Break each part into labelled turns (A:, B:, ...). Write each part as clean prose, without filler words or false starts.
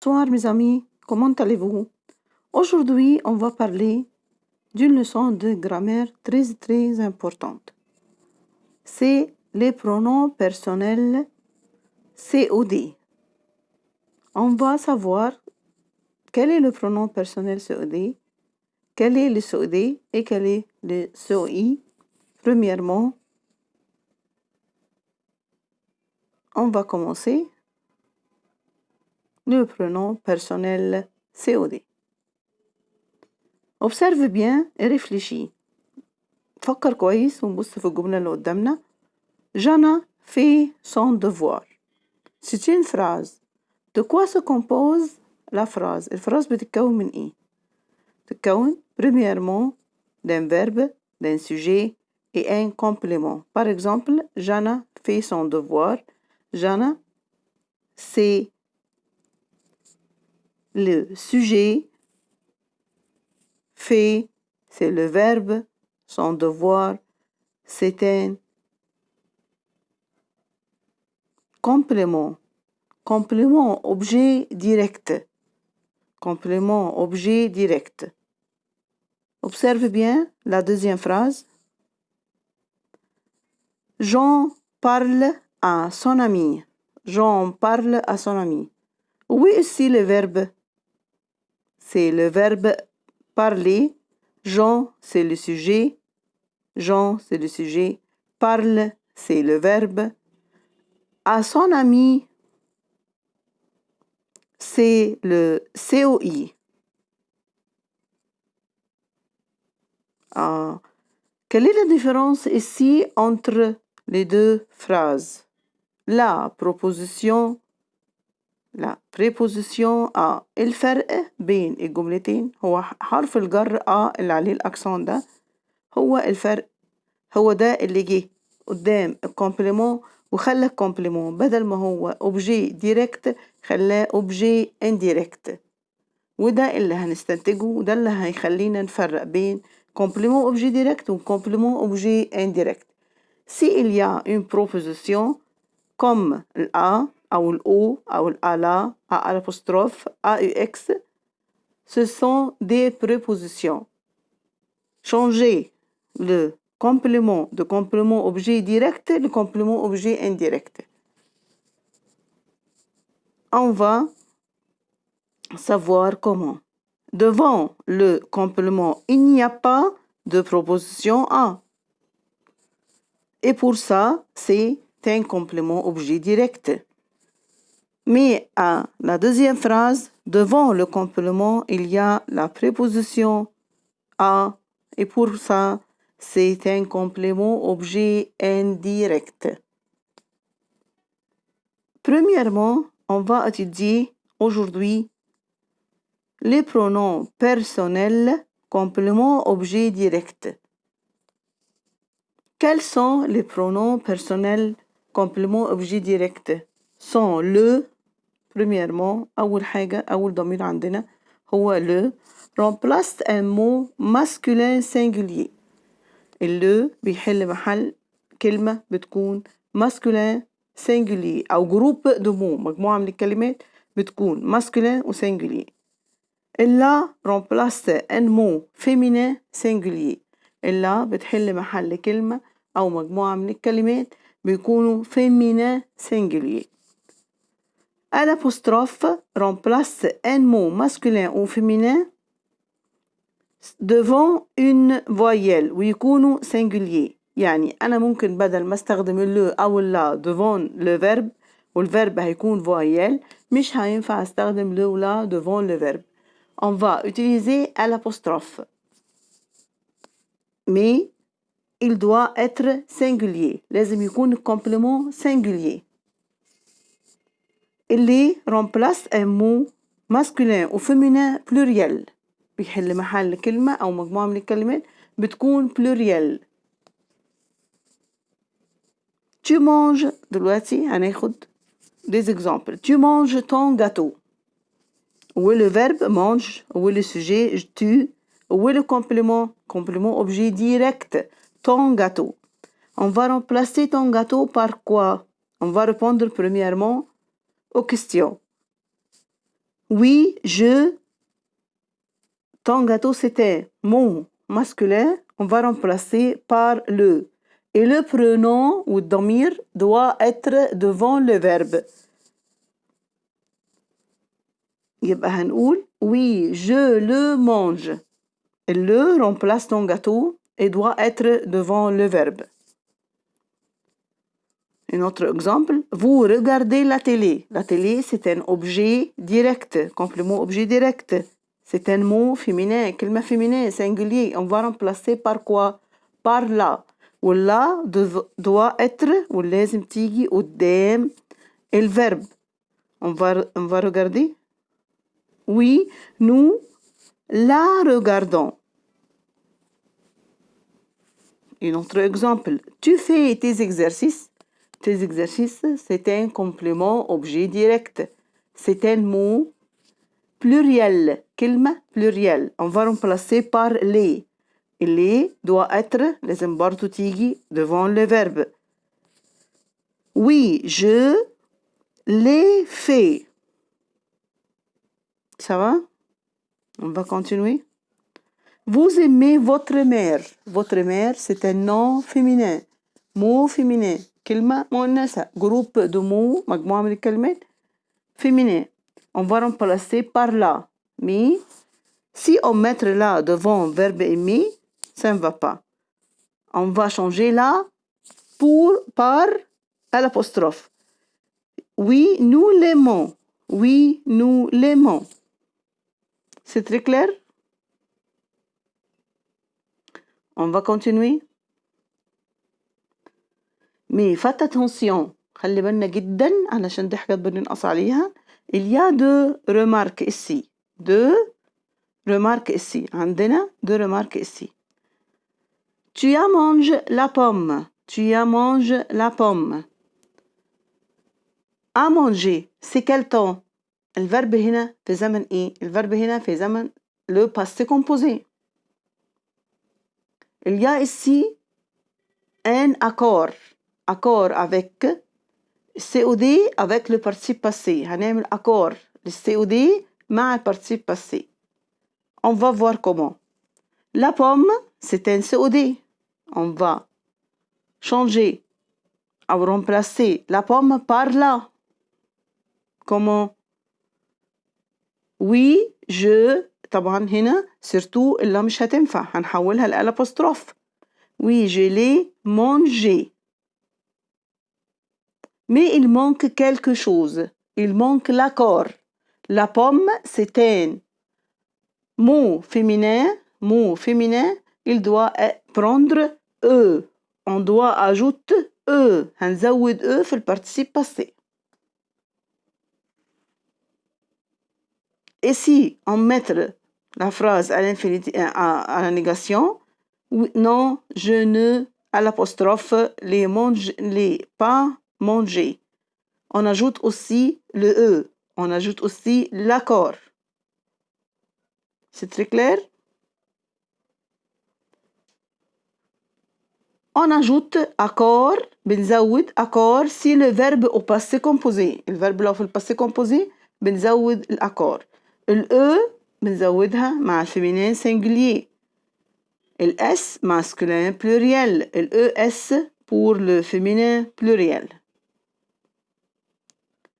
A: Bonsoir mes amis, comment allez-vous? Aujourd'hui, on va parler d'une leçon de grammaire très importante. C'est les pronoms personnels COD. On va savoir quel est le pronom personnel COD, quel est le COD et quel est le COI. Premièrement, on va commencer le pronom personnel COD. Observe bien et réfléchis. فكر كويس ونبص في الجملة اللي قدامنا. Jana fait son devoir. C'est une phrase. De quoi se compose la phrase? الفراز بتتكون من إيه؟ بتتكون premièrement d'un verbe, d'un sujet et un complément. Par exemple, Jana fait son devoir. Jana, c'est le sujet. Fait, c'est le verbe. Son devoir, c'est un complément. Complément, objet direct. Complément, objet direct. Observe bien la deuxième phrase. Jean parle à son ami. Jean parle à son ami. Où est ici le verbe? C'est le verbe parler. Jean, c'est le sujet. Jean, c'est le sujet. Parle, c'est le verbe. À son ami, c'est le COI. Quelle est la différence ici entre les deux phrases? La préposition A. الفرق بين الجملتين هو حرف الجر A اللي عليه الأكسون ده هو الفرق، هو ده اللي جه قدام الكومبليمون وخلى الكومبليمون بدل ما هو اوبجي ديريكت خلاه اوبجي انديريكت، وده اللي هنستنتجه وده اللي هيخلينا نفرق بين complément objet direct ou complément objet indirect. S'il y a une proposition comme l'A ou l'O ou l'ALA, A l'apostrophe, AUX, ce sont des prépositions. Changer le complément de complément objet direct, le complément objet indirect. On va savoir comment. Devant le complément, il n'y a pas de proposition A. Et pour ça, c'est un complément objet direct. Mais à la deuxième phrase, devant le complément, il y a la préposition A. Et pour ça, c'est un complément objet indirect. Premièrement, on va étudier aujourd'hui les pronoms personnels complément objet direct. Quels sont les pronoms personnels complément objet direct? Sont le, premièrement, أول حاجة أول ضمير عندنا هو le remplace un mot masculin singulier. le بيحل محل كلمة بتكون masculin singulier أو جروب de mots مجموعة من الكلمات بتكون masculin و singulier. la remplace un mot féminin singulier. la بتحل محل كلمة أو مجموعة من الكلمات بيكونوا féminin singulier. l'apostrophe remplace un mot masculin ou féminin devant une voyelle ويكونوا singulier. يعني أنا ممكن بدل ما استخدم le أو la devant le verbe والverbe هيكون voyelle مش هينفع استخدم le ou la devant le verbe. On va utiliser l'apostrophe. Mais il doit être singulier. لازم يكون complément singulier. اللي remplace un mot masculin ou féminin pluriel. بيحل محل كلمة أو مجموعة من الكلمات بتكون pluriel. Tu manges دلوقتي هناخد des exemples. Tu manges ton gâteau. Où est le verbe mange? Où est le sujet tu? Où est le complément? Complément objet direct. Ton gâteau. On va remplacer ton gâteau par quoi? On va répondre premièrement aux questions. Oui, je. Ton gâteau, c'était mot masculin. On va remplacer par le. Et le pronom ou domir doit être devant le verbe. يبقى هنقول oui, je le mange. Le remplace ton gâteau et doit être devant le verbe. Un autre exemple, vous regardez la télé. La télé, c'est un objet direct, complément objet direct. C'est un mot féminin, كلمة féminin, singulier. On va remplacer par quoi? Par la. واللا doit être ou لازم تيجي قدام الverbe. On va regarder. Oui, nous la regardons. Un autre exemple, tu fais tes exercices. Tes exercices, c'est un complément objet direct. C'est un mot pluriel. كلمة pluriel. On va remplacer par les. Et les doit être, لازم برضو تيجي devant le verbe. Oui, je l'ai fait. Ça va? On va continuer. Vous aimez votre mère. Votre mère, c'est un nom féminin. Mot féminin. كلمة مؤنثة. Groupe de mots, مجموعة من الكلمات féminin. On va remplacer par la. Mais si on met la devant verbe aimer, ça ne va pas. On va changer la par l'apostrophe. Oui, nous l'aimons. Oui, nous l'aimons. C'est très clair? On va continuer. Mais faites attention. خلي بالنا جدا علشان دي حاجات بننقص عليها. Il y a deux remarques ici. Deux remarques ici. عندنا deux remarques ici. Tu as mangé la pomme. Tu as mangé la pomme. A manger, c'est quel temps? الverbe هنا في زمن ايه؟ الverbe هنا في زمن le passé composé. Il y a ici un accord. Accord avec COD avec le participe passé. هنعمل accord للCOD مع le participe passé. On va voir comment. La pomme, c'est un COD. On va changer ou remplacer la pomme par la. Comment? Oui, je. طبعا هنا surtout اللي مش هتنفع هنحولها لألابوستروف. Oui, je l'ai mangé. Mais il manque quelque chose. Il manque l'accord. La pomme, c'est un mot féminin. Mot féminin, il doit prendre E. On doit ajouter E. هنزود E في الparticipe passé. Et si on met la phrase à l'infinitif, à la négation, non, je ne, à l'apostrophe, les pas manger. On ajoute aussi le E. On ajoute aussi l'accord. C'est très clair? On ajoute accord, بنزود accord si le verbe au passé composé. Le verbe لو في passé composé بنزود l'accord. الE بنزودها مع الفيمينين singulier. S masculin pluriel. ES pour le féminin pluriel.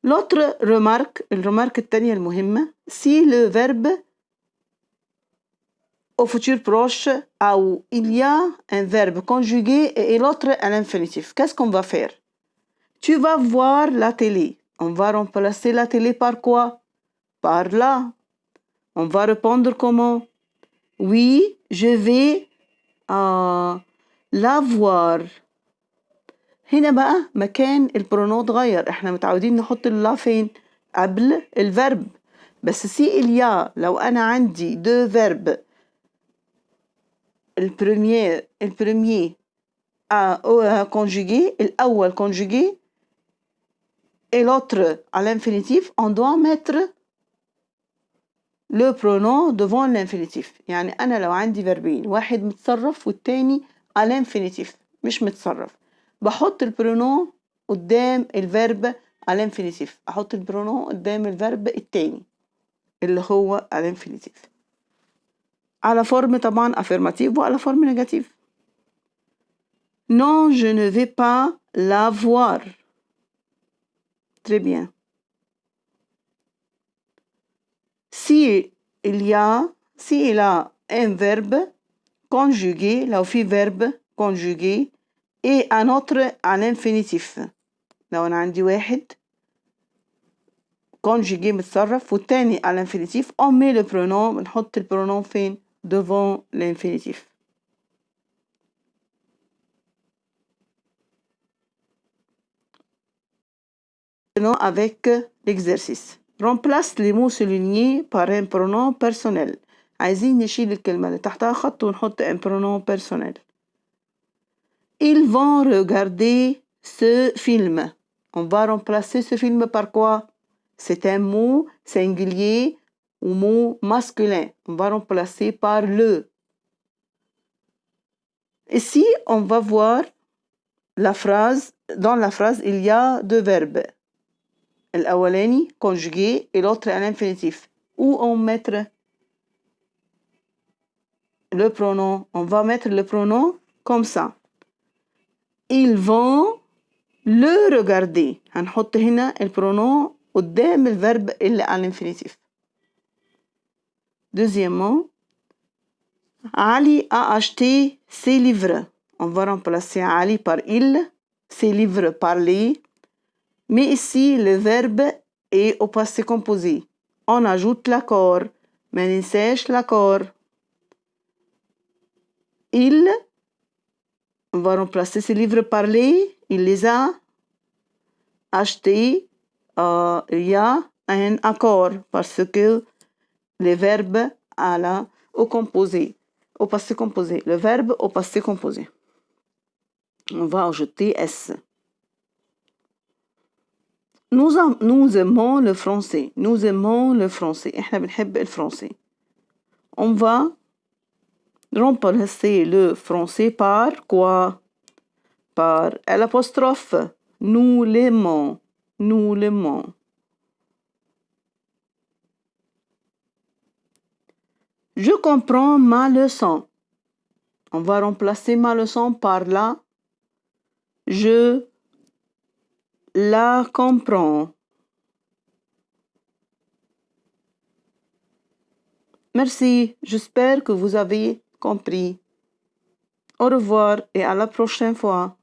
A: L'autre remarque, الرمارك التانية المهمة, si le verbe au futur proche ou il y a un verbe conjugué et l'autre à l'infinitif. Qu'est-ce qu'on va faire? Tu vas voir la télé. On va remplacer la télé par quoi? Par là. On va répondre comment? Oui, je vais la voir. هنا بقى مكان البرونو اتغير. احنا متعودين نحط اللا فين؟ قبل الفيرب. بس سي إليا لو أنا عندي دو فيرب البريمير conjugué, الأول conjugué et l'autre à l'infinitif, on doit mettre le pronom devant l'infinitif. يعني أنا لو عندي فيربين واحد متصرف والتاني à l'infinitif مش متصرف, بحط البرونون قدام الفيرب على الانفينيتيف, احط البرونون قدام الفيرب التاني. اللي هو الانفينيتيف على فورم طبعا affirmative وعلى فورم نيجاتيف. Non, je ne vais pas la voir. Très bien. Si il a un verbe conjugué, لو في verbe conjugué et un autre à l'infinitif. لو أنا عندي واحد conjugué متصرف والتاني à l'infinitif on met le pronom بنحط البرونوم فين devant l'infinitif. Maintenant avec l'exercice. Remplace les mots soulignés par un pronom personnel. عايزين نشيل الكلمة اللي تحتها خط ونحط un pronom personnel. Ils vont regarder ce film. On va remplacer ce film par quoi? C'est un mot singulier ou mot masculin. On va remplacer par le. Ici, on va voir la phrase. Dans la phrase, il y a deux verbes. الأولاني conjugué et l'autre à l'infinitif. Où on mettre le pronom? On va mettre le pronom comme ça. Ils vont le regarder. هنحط هنا البرونون قدام الفرب اللي على l'infinitif. Deuxièmement, Ali a acheté ses livres. On va remplacer Ali par il, ses livres par les. Mais ici, le verbe est au passé composé. On ajoute l'accord. ما ننساش l'accord. Il, on va remplacer ses livres par les. Il les a achetés. Il y a un accord parce que les verbes au composé, au passé composé. Le verbe au passé composé. On va ajouter S. Nous aimons le français. Nous aimons le français. إحنا بنحب الفرنسي. On va remplacer le français par quoi? Par l'apostrophe. Nous l'aimons. Nous l'aimons. Je comprends ma leçon. On va remplacer ma leçon par la. Je la comprends. Merci, j'espère que vous avez compris. Au revoir et à la prochaine fois.